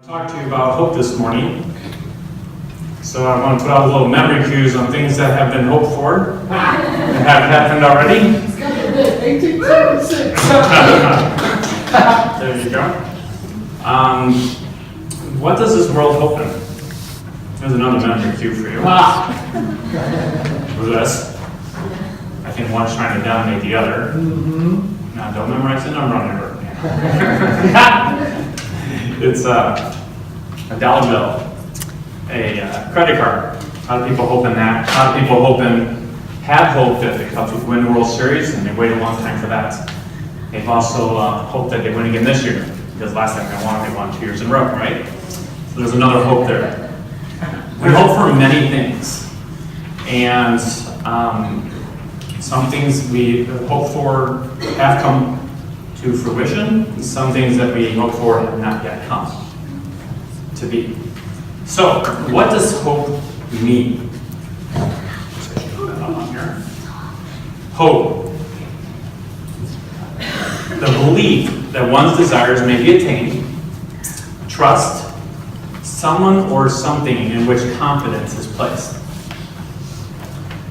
Talk to you about hope this morning. So I want to put out a little memory cues on things that have been hoped for and have happened already. 1876. There you go. What does this world hope in? There's another memory cue for you. For this. I think one's trying to dominate the other. Now don't memorize the number on your birthday. It's a dollar bill, a credit card. A lot of people hope in that. A lot of people have hoped that the Cubs would win the World Series, and they waited a long time for that. They've also hoped that they win again this year, because last time they won 2 years in a row, right? So there's another hope there. We hope for many things, and some things we hope for have come to fruition, and some things that we hope for have not yet come to be. So, what does hope mean? Hope. The belief that one's desires may be attained, trust, someone or something in which confidence is placed.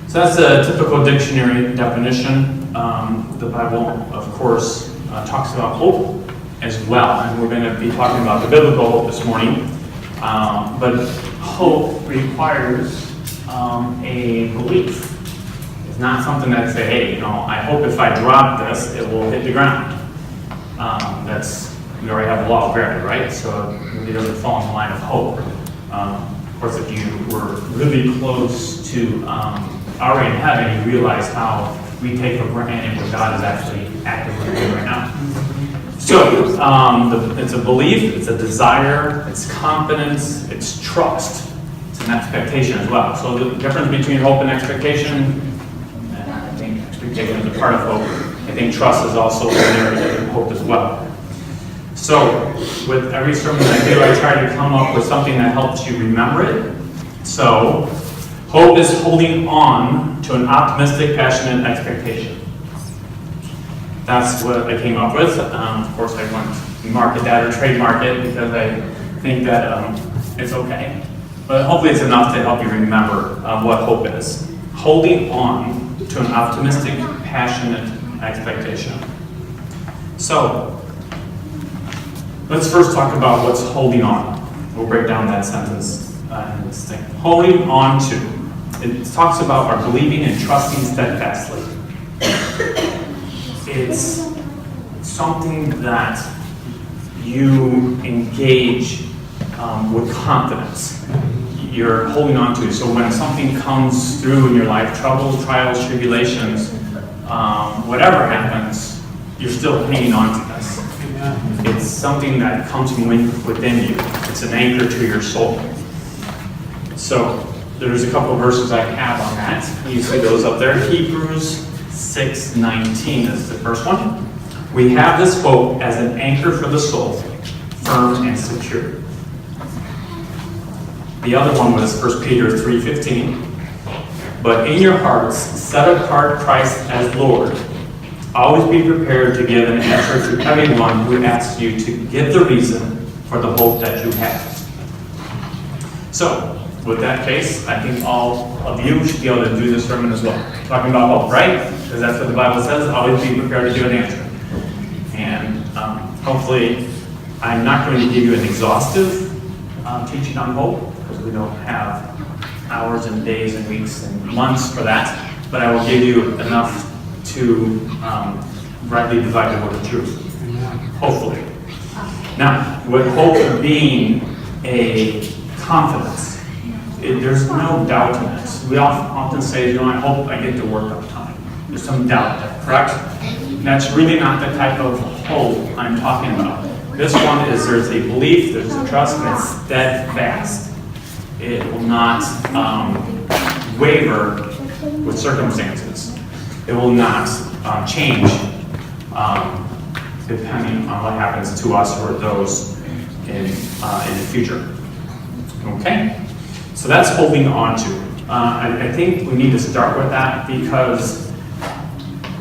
So that's a typical dictionary definition. The Bible, of course, talks about hope as well, and we're going to be talking about the biblical hope this morning. But hope requires a belief. It's not something that say, hey, I hope if I drop this, it will hit the ground. We already have the law of gravity, right? So it doesn't fall in the line of hope. Of course, if you were really close to already in heaven, you realize how we take for granted what God is actually actively doing right now. So, it's a belief, it's a desire, it's confidence, it's trust, it's an expectation as well. So the difference between hope and expectation, I think expectation is a part of hope. I think trust is also an area of hope as well. So, with every sermon I do, I try to come up with something that helps you remember it. So, hope is holding on to an optimistic, passionate expectation. That's what I came up with. Of course, I wouldn't market that or trademark it because I think that it's okay. But hopefully it's enough to help you remember what hope is. Holding on to an optimistic, passionate expectation. So, let's first talk about what's holding on. We'll break down that sentence in this thing. Holding on to. It talks about our believing and trusting steadfastly. It's something that you engage with confidence. You're holding on to. So when something comes through in your life, troubles, trials, tribulations, whatever happens, you're still hanging on to this. It's something that comes from within you. It's an anchor to your soul. So there's a couple of verses I have on that. You see those up there. Hebrews 6:19 is the first one. We have this hope as an anchor for the soul, firm and secure. The other one was 1 Peter 3:15. But in your hearts, set apart Christ as Lord. Always be prepared to give an answer to everyone who asks you to give the reason for the hope that you have. So, with that case, I think all of you should be able to do this sermon as well. Talking about hope, right? Because that's what the Bible says. Always be prepared to give an answer. And hopefully, I'm not going to give you an exhaustive teaching on hope, because we don't have hours and days and weeks and months for that. But I will give you enough to rightly divide the word of truth. Hopefully. Now, with hope being a confidence, there's no doubt in this. We often say, I hope I get to work on time. There's some doubt there, correct? That's really not the type of hope I'm talking about. This one is there's a belief, there's a trust, and it's steadfast. It will not waver with circumstances. It will not change depending on what happens to us or those in the future. Okay? So that's holding on to. I think we need to start with that because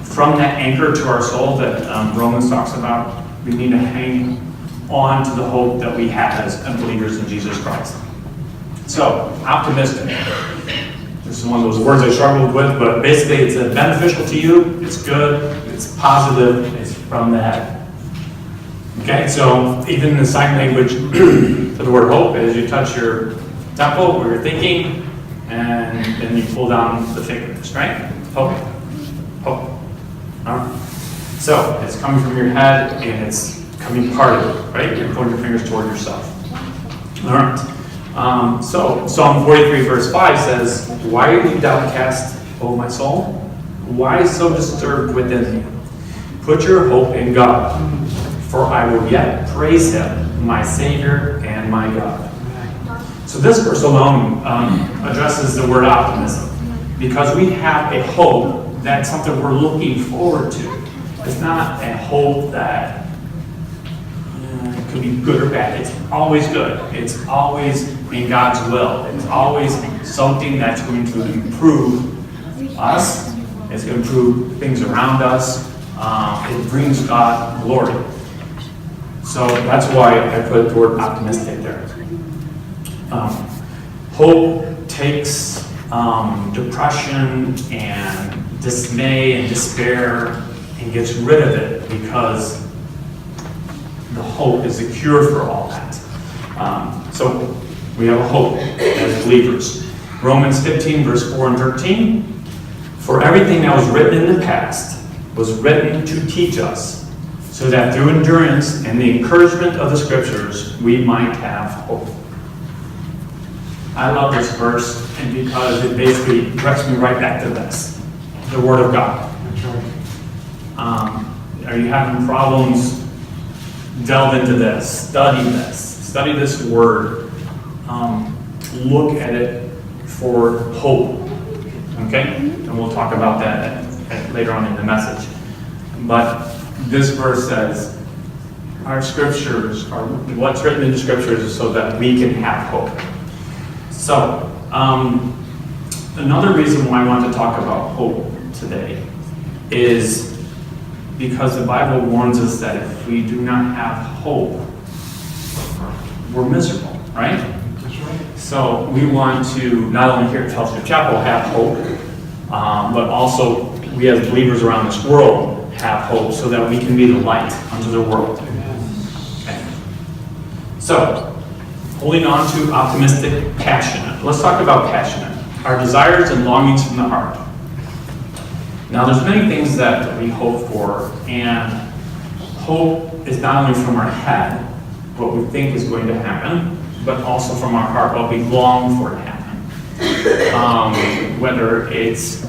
from that anchor to our soul that Romans talks about, we need to hang on to the hope that we have as believers in Jesus Christ. So, optimistic. This is one of those words I struggled with, but basically it's beneficial to you, it's good, it's positive, it's from that. Okay, so even in the sign language for the word hope is you touch your temple where you're thinking, and then you pull down the fingers, right? Hope. Hope. All right. So it's coming from your head and it's coming part of it, right? You're pulling your fingers toward yourself. All right. So Psalm 43 verse 5 says, "Why are you downcast, O my soul? Why so disturbed within me? Put your hope in God, for I will yet praise him, my Savior and my God." So this verse alone addresses the word optimism, because we have a hope that's something we're looking forward to. It's not a hope that it could be good or bad. It's always good. It's always in God's will. It's always something that's going to improve us. It's going to improve things around us. It brings God glory. So that's why I put the word optimistic there. Hope takes depression and dismay and despair and gets rid of it, because the hope is the cure for all that. So we have a hope as believers. Romans 15 verse 4 and 13. "For everything that was written in the past was written to teach us, so that through endurance and the encouragement of the Scriptures we might have hope." I love this verse, and because it basically directs me right back to this, the Word of God. Are you having problems? Delve into this. Study this Word. Look at it for hope. Okay? And we'll talk about that later on in the message. But this verse says, our Scriptures, are what's written in the Scriptures is so that we can have hope. So, another reason why I want to talk about hope today is because the Bible warns us that if we do not have hope, we're miserable, right? That's right. So we want to, not only here at Fellowship Chapel, have hope, but also we as believers around this world have hope, so that we can be the light unto the world. Okay. So, holding on to optimistic, passionate. Let's talk about passionate. Our desires and longings from the heart. Now, there's many things that we hope for, and hope is not only from our head, what we think is going to happen, but also from our heart, what we long for to happen. Whether it's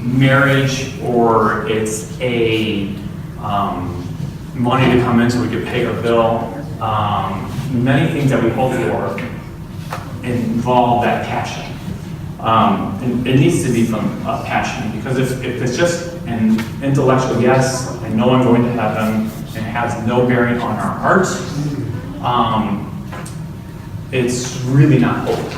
marriage, or it's a money to come in so we can pay our bill. Many things that we hope for involve that passion. And it needs to be from passion, because if it's just an intellectual yes, I know I'm going to heaven, and has no bearing on our hearts, it's really not hope.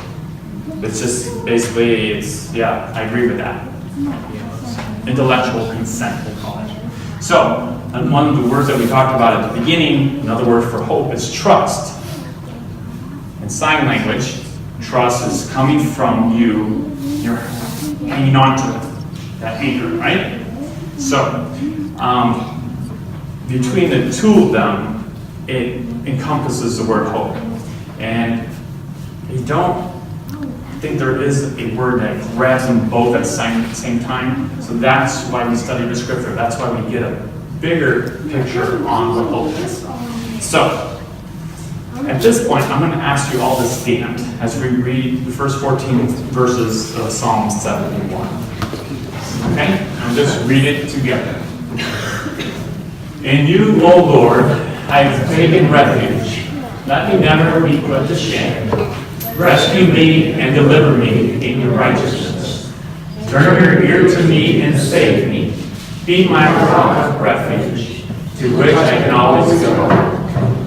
It's just basically, yeah, I agree with that. It's intellectual consent, we'll call it. So, and one of the words that we talked about at the beginning, another word for hope, is trust. In sign language, trust is coming from you, you're hanging on to it, that anchor, right? So, between the two of them, it encompasses the word hope. And you don't think there is a word that grabs them both at the same time. So that's why we study the Scripture. That's why we get a bigger picture on what hope is. So, at this point, I'm going to ask you all to stand as we read the first 14 verses of Psalm 71. Okay? And just read it together. "In you, O Lord, I have taken refuge. Let me never be put to shame. Rescue me and deliver me in your righteousness. Turn your ear to me and save me. Be my rock of refuge, to which I can always go.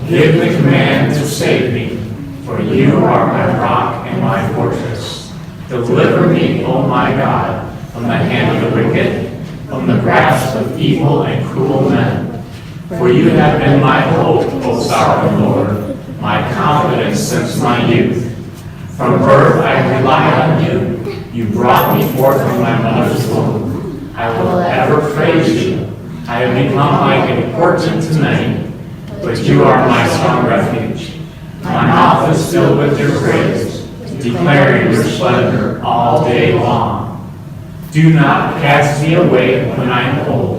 Give the command to save me, for you are my rock and my fortress. Deliver me, O my God, from the hand of the wicked, from the grasp of evil and cruel men. For you have been my hope, O sovereign Lord, my confidence since my youth. From birth I relied on you. You brought me forth from my mother's womb. I will ever praise you. I have become like a portent to many, but you are my strong refuge. My mouth is filled with your praise, declaring your splendor all day long. Do not cast me away when I am old.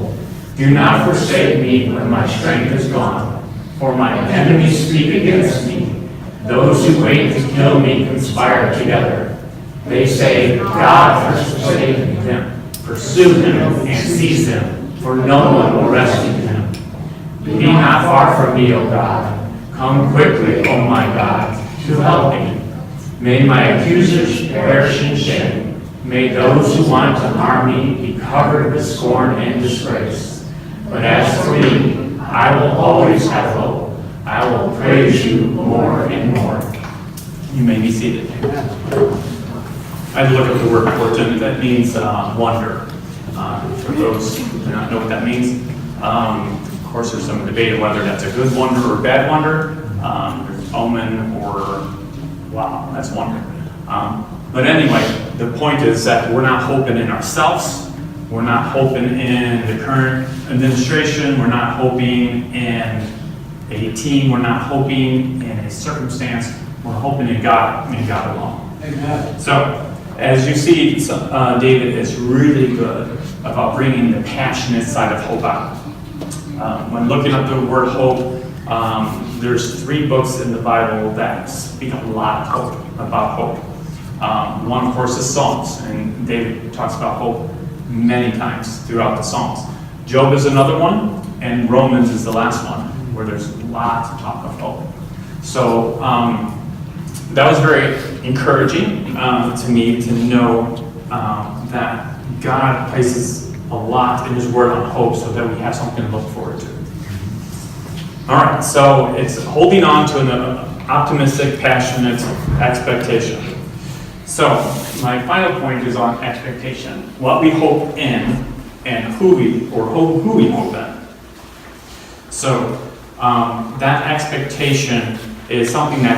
Do not forsake me when my strength is gone. For my enemies speak against me. Those who wait to kill me conspire together. They say, God has forsaken him. Pursue him and seize him, for no one will rescue him. Be not far from me, O God. Come quickly, O my God, to help me. May my accusers perish in shame. May those who want to harm me be covered with scorn and disgrace. But as for me, I will always have hope. I will praise you more and more. You may be seated. I look at the word portent. That means wonder. For those who do not know what that means, of course, there's some debate whether that's a good wonder or a bad wonder. There's omen or wow, that's wonder. But anyway, the point is that we're not hoping in ourselves. We're not hoping in the current administration. We're not hoping in a team. We're not hoping in a circumstance. We're hoping in God and God alone. Amen. So, as you see, David is really good about bringing the passionate side of hope out. When looking up the word hope, there's 3 books in the Bible that speak a lot of hope, about hope. One, of course, is Psalms, and David talks about hope many times throughout the Psalms. Job is another one, and Romans is the last one, where there's lots of talk of hope. So that was very encouraging to me to know that God places a lot in His Word on hope so that we have something to look forward to. All right, so it's holding on to an optimistic, passionate expectation. So my final point is on expectation. What we hope in and who we hope in. So that expectation is something that